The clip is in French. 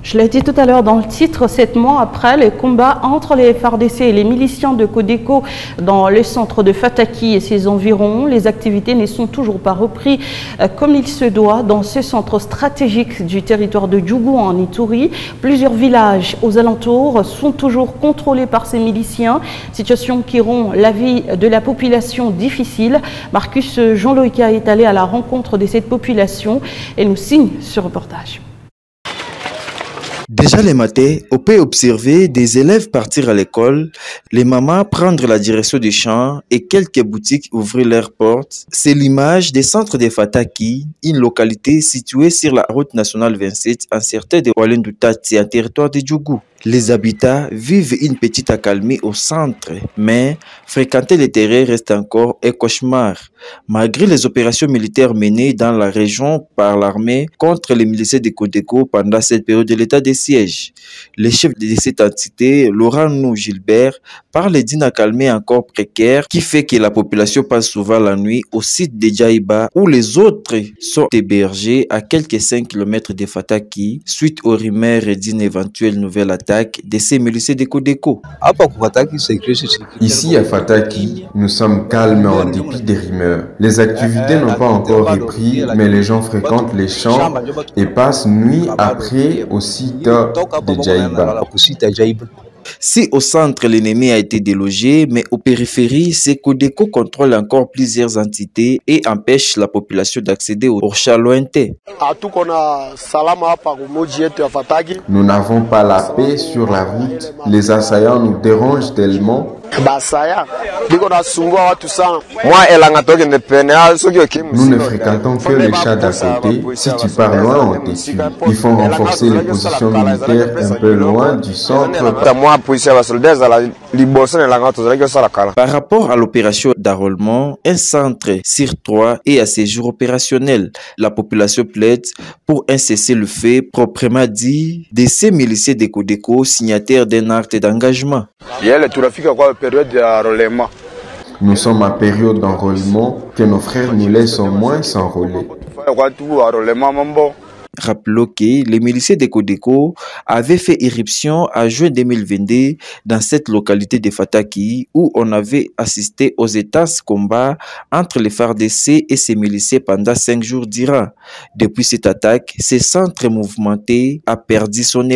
Je l'ai dit tout à l'heure dans le titre, 7 mois après les combats entre les FARDC et les miliciens de Codeco dans le centre de Fataki et ses environs, les activités ne sont toujours pas reprises comme il se doit dans ce centre stratégique du territoire de Djougou en Ituri. Plusieurs villages aux alentours sont toujours contrôlés par ces miliciens, situation qui rend la vie de la population difficile. Marcus Jean-Loïka est allé à la rencontre de cette population et nous signe ce reportage. Déjà les matins, on peut observer des élèves partir à l'école, les mamans prendre la direction des champs et quelques boutiques ouvrir leurs portes. C'est l'image des centres de Fataki, une localité située sur la route nationale 27 en certain de Walendou-Tati, un territoire de Djougou. Les habitants vivent une petite accalmie au centre, mais fréquenter les terrains reste encore un cauchemar. Malgré les opérations militaires menées dans la région par l'armée contre les miliciens de Codeco pendant cette période de l'état de siège, le chef de cette entité, Laurent Nou Gilbert, parle d'une accalmie encore précaire qui fait que la population passe souvent la nuit au site de Djaïba où les autres sont hébergés à quelques 5 km de Fataki suite aux rumeurs d'une éventuelle nouvelle attaque de ces miliciens de Codeco. Ici à Fataki, nous sommes calmes en dépit des rumeurs. Les activités n'ont pas encore repris, mais les gens fréquentent les champs et passent nuit après au site de Djaïba. Si au centre l'ennemi a été délogé, mais aux périphéries, c'est Codeco contrôle encore plusieurs entités et empêche la population d'accéder aux champs lointains. Nous n'avons pas la paix sur la route. Les assaillants nous dérangent tellement. Nous ne fréquentons que les chats d'à côté. Si tu pars loin, on te tue. Il faut renforcer les positions militaires un peu loin du centre. Par rapport à l'opération d'enrôlement, un centre sur 3 est à ces jours opérationnel. La population plaide pour un cessez-le-feu proprement dit de ces miliciens de Codeco signataires d'un acte d'engagement. Nous sommes en période d'enrôlement que nos frères nous laissent au moins s'enrôler. Rappelons que les miliciens de Codeco avaient fait irruption en juin 2022 dans cette localité de Fataki où on avait assisté aux intenses combats entre les FARDC et ces miliciens pendant 5 jours durant. Depuis cette attaque, ce centre mouvementé a perdu son élan.